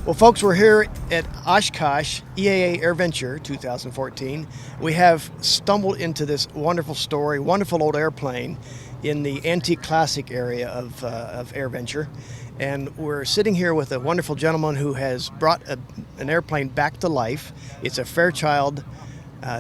Well, folks, we're here at Oshkosh EAA AirVenture 2014. We have stumbled into this wonderful story, wonderful old airplane in the antique classic area of AirVenture. And we're sitting here with a wonderful gentleman who has brought an airplane back to life. It's a Fairchild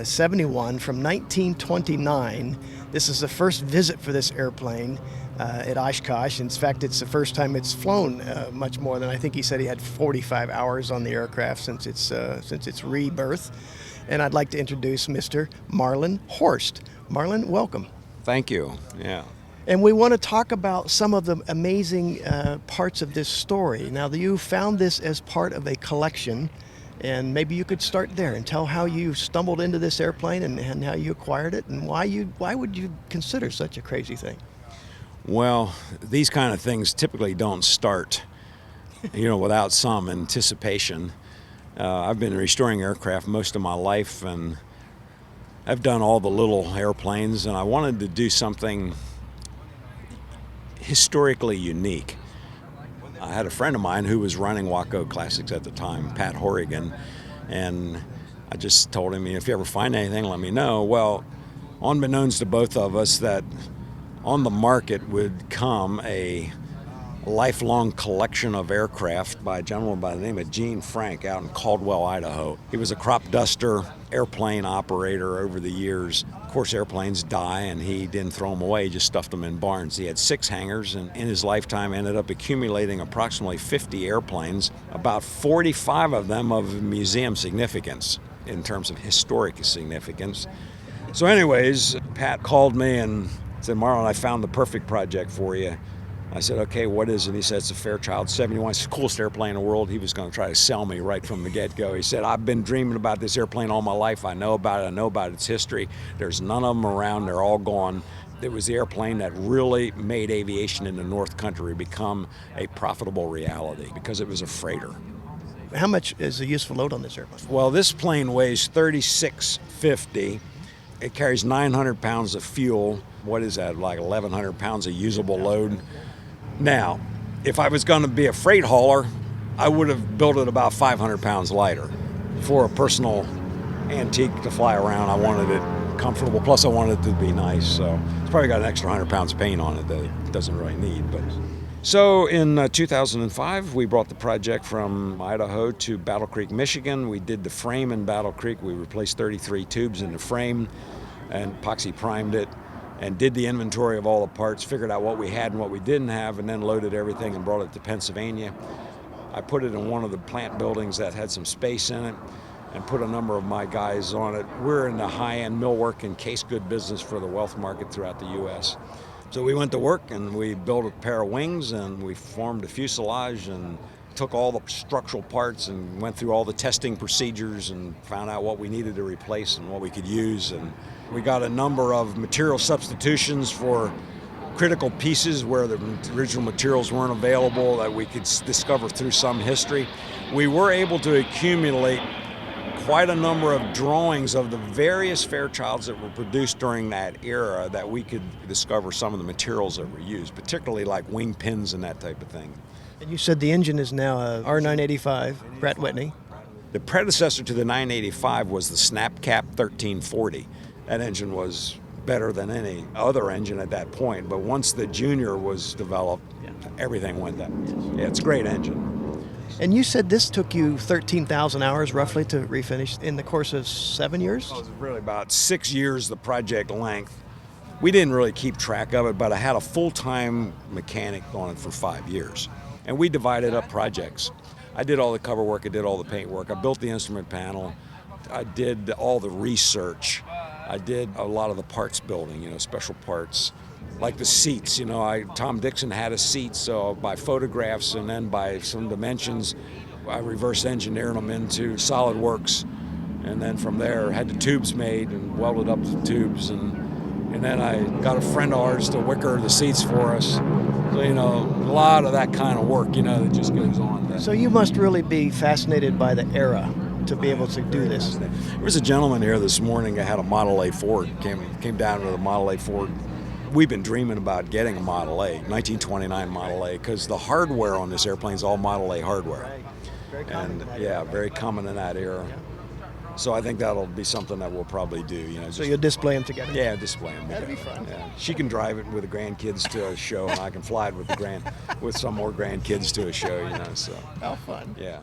71 from 1929. This is the first visit for this airplane at Oshkosh. In fact, it's the first time it's flown much more than, I think he said he had 45 hours on the aircraft since its rebirth. And I'd like to introduce Mr. Marlin Horst. Marlin, welcome. Thank you. Yeah. And we want to talk about some of the amazing parts of this story. Now, you found this as part of a collection, and maybe you could start there and tell how you stumbled into this airplane and how you acquired it, and why would you consider such a crazy thing? Well, these kind of things typically don't start, without some anticipation. I've been restoring aircraft most of my life, and I've done all the little airplanes, and I wanted to do something historically unique. I had a friend of mine who was running Waco Classics at the time, Pat Horrigan, and I just told him, if you ever find anything, let me know. Well, unbeknownst to both of us, that on the market would come a lifelong collection of aircraft by a gentleman by the name of Gene Frank out in Caldwell, Idaho. He was a crop duster airplane operator over the years. Of course, airplanes die, and he didn't throw them away, he just stuffed them in barns. He had 6 hangars, and in his lifetime ended up accumulating approximately 50 airplanes, about 45 of them of museum significance in terms of historic significance. So anyways, Pat called me and said, Marlon, I found the perfect project for you. I said, okay, what is it? He said, it's a Fairchild 71. It's the coolest airplane in the world. He was going to try to sell me right from the get-go. He said, I've been dreaming about this airplane all my life. I know about it. I know about its history. There's none of them around. They're all gone. It was the airplane that really made aviation in the North Country become a profitable reality because it was a freighter. How much is the useful load on this airplane? Well, this plane weighs 3650. It carries 900 pounds of fuel. What is that, like 1,100 pounds of usable load? Now, if I was going to be a freight hauler, I would have built it about 500 pounds lighter. For a personal antique to fly around, I wanted it comfortable, plus I wanted it to be nice. So it's probably got an extra 100 pounds of paint on it that it doesn't really need. So in 2005, we brought the project from Idaho to Battle Creek, Michigan. We did the frame in Battle Creek. We replaced 33 tubes in the frame and epoxy primed it, and did the inventory of all the parts, figured out what we had and what we didn't have, and then loaded everything and brought it to Pennsylvania. I put it in one of the plant buildings that had some space in it and put a number of my guys on it. We're in the high-end millwork and case good business for the wealth market throughout the U.S. So we went to work and we built a pair of wings and we formed a fuselage and took all the structural parts and went through all the testing procedures and found out what we needed to replace and what we could use. And we got a number of material substitutions for critical pieces where the original materials weren't available that we could discover through some history. We were able to accumulate quite a number of drawings of the various Fairchilds that were produced during that era that we could discover some of the materials that were used, particularly like wing pins and that type of thing. And you said the engine is now a R985 Pratt Whitney. The predecessor to the 985 was the Snapcap 1340. That engine was better than any other engine at that point, but once the Junior was developed, everything went down. Yeah, it's a great engine. And you said this took you 13,000 hours roughly to refinish in the course of 7 years? It was really about 6 years, the project length. We didn't really keep track of it, but I had a full-time mechanic on it for 5 years. And we divided up projects. I did all the cover work, I did all the paint work, I built the instrument panel, I did all the research, I did a lot of the parts building, special parts, like the seats. Tom Dixon had a seat, so by photographs and then by some dimensions, I reverse engineered them into SolidWorks, and then from there had the tubes made and welded up the tubes, and then I got a friend of ours to wicker the seats for us. So, a lot of that kind of work, that just goes on. So you must really be fascinated by the era to be able to do this. There was a gentleman here this morning that had a Model A Ford, came down with a Model A Ford. We've been dreaming about getting a Model A, 1929 Model A, because the hardware on this airplane is all Model A hardware. Very common in that yeah, era, right? very common in that era. Yeah. So I think that'll be something that we'll probably do. You know, So you'll display them together? yeah, display them. That'd be together. fun. Yeah. She can drive it with the grandkids to a show, and I can fly it with with some more grandkids to a show. You know, so How fun. yeah.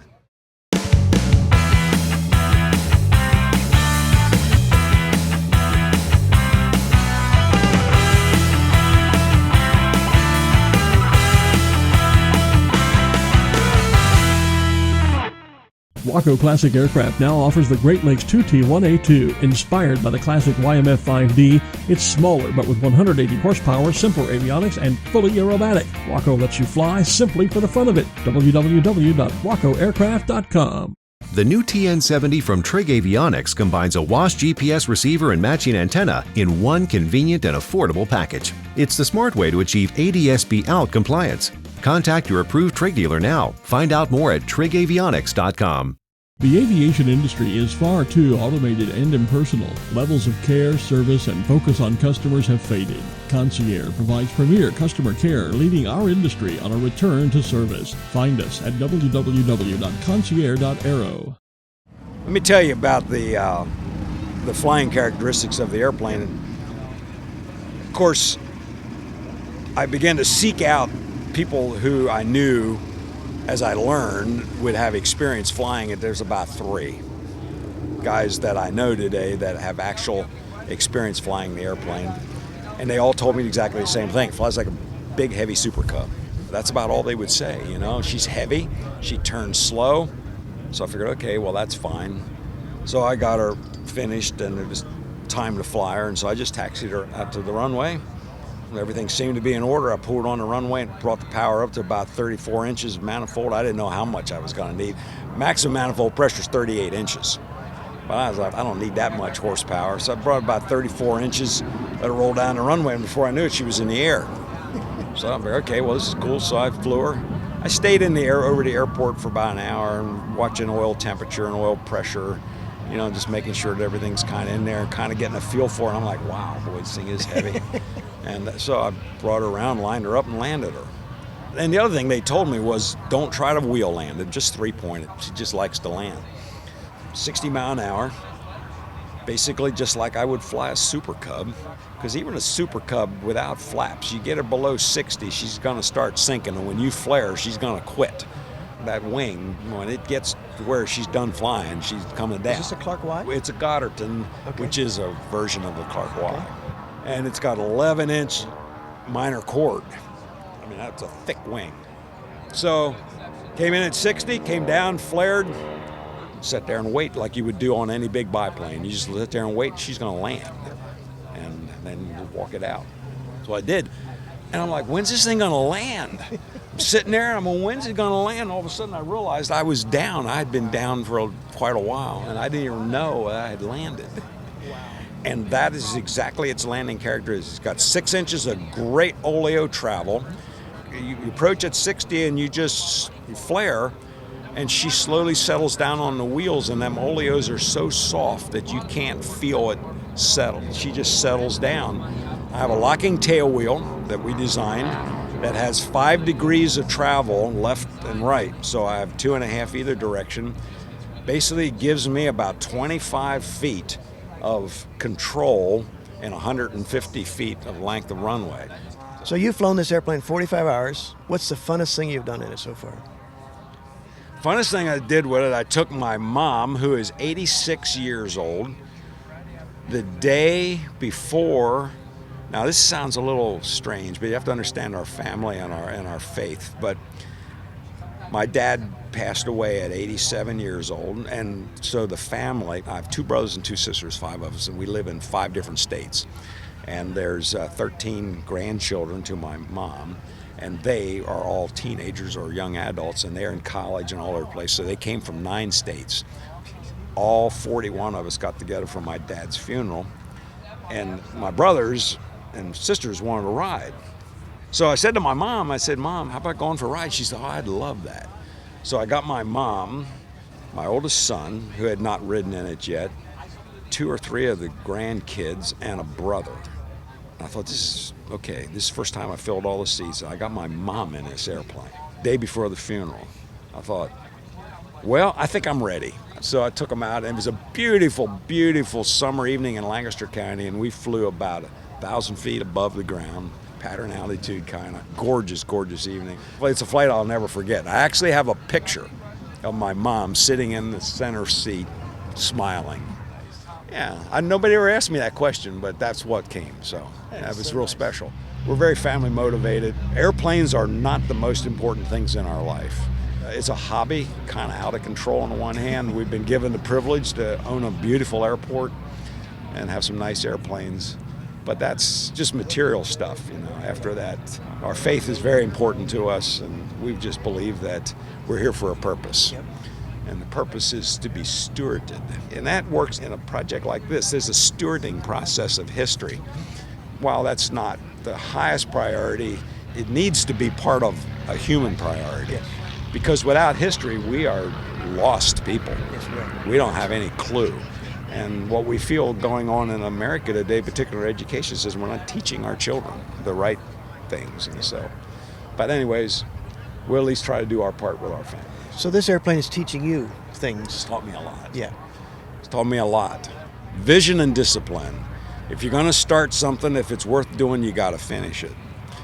Waco Classic Aircraft now offers the Great Lakes 2T1A2. Inspired by the classic YMF 5D, it's smaller but with 180 horsepower, simpler avionics, and fully aerobatic. Waco lets you fly simply for the fun of it. www.wacoaircraft.com. The new TN70 from Trig Avionics combines a WAAS GPS receiver and matching antenna in one convenient and affordable package. It's the smart way to achieve ADS-B out compliance. Contact your approved Trig dealer now. Find out more at trigavionics.com. The aviation industry is far too automated and impersonal. Levels of care, service, and focus on customers have faded. Concierge provides premier customer care, leading our industry on a return to service. Find us at www.concierge.aero. Let me tell you about the flying characteristics of the airplane. Of course, I began to seek out people who I knew, as I learned, would have experience flying it. There's about 3 guys that I know today that have actual experience flying the airplane, and they all told me exactly the same thing. It flies like a big, heavy Super Cub. That's about all they would say, you know. She's heavy, she turns slow, so I figured, okay, well, that's fine. So I got her finished, and it was time to fly her, and so I just taxied her out to the runway. Everything seemed to be in order. I pulled on the runway and brought the power up to about 34 inches of manifold. I didn't know how much I was going to need. Maximum manifold pressure is 38 inches. But I was like, I don't need that much horsepower. So I brought about 34 inches, let her roll down the runway, and before I knew it, she was in the air. So I'm like, okay, well, this is cool. So I flew her. I stayed in the air over the airport for about an hour and watching oil temperature and oil pressure, you know, just making sure that everything's kind of in there and kind of getting a feel for it. I'm like, wow, boy, this thing is heavy. And so I brought her around, lined her up, and landed her. And the other thing they told me was, don't try to wheel land it, just 3-point it. She just likes to land. 60 mile an hour, basically just like I would fly a Super Cub, because even a Super Cub without flaps, you get her below 60, she's going to start sinking, and when you flare, she's going to quit. That wing, when it gets to where she's done flying, she's coming down. Is this a Clark Y? It's a Goddardton, Okay. which is a version of the Clark Y. Okay. And it's got 11-inch minor chord. I mean, that's a thick wing. So came in at 60, came down, flared, sat there and wait like you would do on any big biplane. You just sit there and wait, she's going to land. And then you walk it out. So I did. And I'm like, when's this thing going to land? I'm sitting there, and I'm going, when's it going to land? All of a sudden, I realized I was down. I had been down for quite a while, and I didn't even know I had landed. And that is exactly its landing characteristics. It's got 6 inches of great oleo travel. You approach at 60 and you just flare, and she slowly settles down on the wheels, and them oleos are so soft that you can't feel it settle. She just settles down. I have a locking tail wheel that we designed that has 5 degrees of travel left and right. So I have 2.5 either direction. Basically, it gives me about 25 feet of control and 150 feet of length of runway. So you've flown this airplane 45 hours. What's the funnest thing you've done in it so far? Funnest thing I did with it, I took my mom, who is 86 years old, the day before. Now this sounds a little strange, but you have to understand our family and our faith. But my dad passed away at 87 years old, and so the family, I have 2 brothers and 2 sisters, 5 of us, and we live in 5 different states. And there's 13 grandchildren to my mom, and they are all teenagers or young adults, and they're in college and all over the place. So they came from 9 states. All 41 of us got together for my dad's funeral, and my brothers and sisters wanted to ride. So I said to my mom, I said, Mom, how about going for a ride? She said, oh, I'd love that. So I got my mom, my oldest son, who had not ridden in it yet, 2 or 3 of the grandkids, and a brother. I thought, this is okay. This is the first time I filled all the seats. I got my mom in this airplane. Day before the funeral, I thought, Well, I think I'm ready. So I took them out, and it was a beautiful, beautiful summer evening in Lancaster County, and we flew about 1,000 feet above the ground, pattern altitude kind of. Gorgeous, gorgeous evening. Well, it's a flight I'll never forget. I actually have a picture of my mom sitting in the center seat, smiling. Yeah, nobody ever asked me that question, but that's what came, so that was real special. We're very family motivated. Airplanes are not the most important things in our life. It's a hobby, kind of out of control on the one hand. We've been given the privilege to own a beautiful airport and have some nice airplanes, but that's just material stuff, you know. After that, our faith is very important to us, and we just believe that we're here for a purpose. Yep. And the purpose is to be stewarded. And that works in a project like this. There's a stewarding process of history. While that's not the highest priority, it needs to be part of a human priority. Yes. Because without history, we are lost people. Yes, we are. We don't have any clue. And what we feel going on in America today, particularly education, is we're not teaching our children the right things. And so, but anyways, we'll at least try to do our part with our family. So this airplane is teaching you It's things. taught me a lot. Yeah. It's taught me a lot. Vision and discipline. If you're going to start something, if it's worth doing, you got to finish it.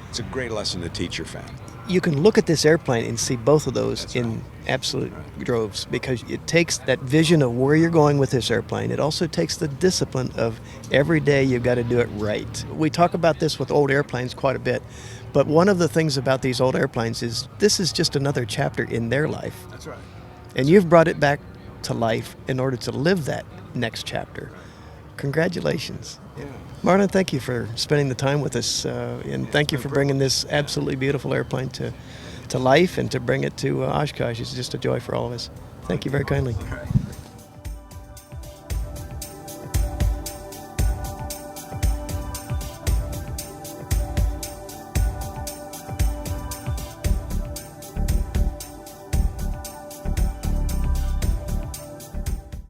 It's a great lesson to teach your family. You can look at this airplane and see both of those in absolute droves, because it takes that vision of where you're going with this airplane. It also takes the discipline of every day you've got to do it right. We talk about this with old airplanes quite a bit, but one of the things about these old airplanes is this is just another chapter in their life. That's right. And you've brought it back to life in order to live that next chapter. Congratulations. Yeah. Marlin, thank you for spending the time with us, and thank you for bringing this absolutely beautiful airplane to life and to bring it to Oshkosh. It's just a joy for all of us. Thank you very kindly. All right.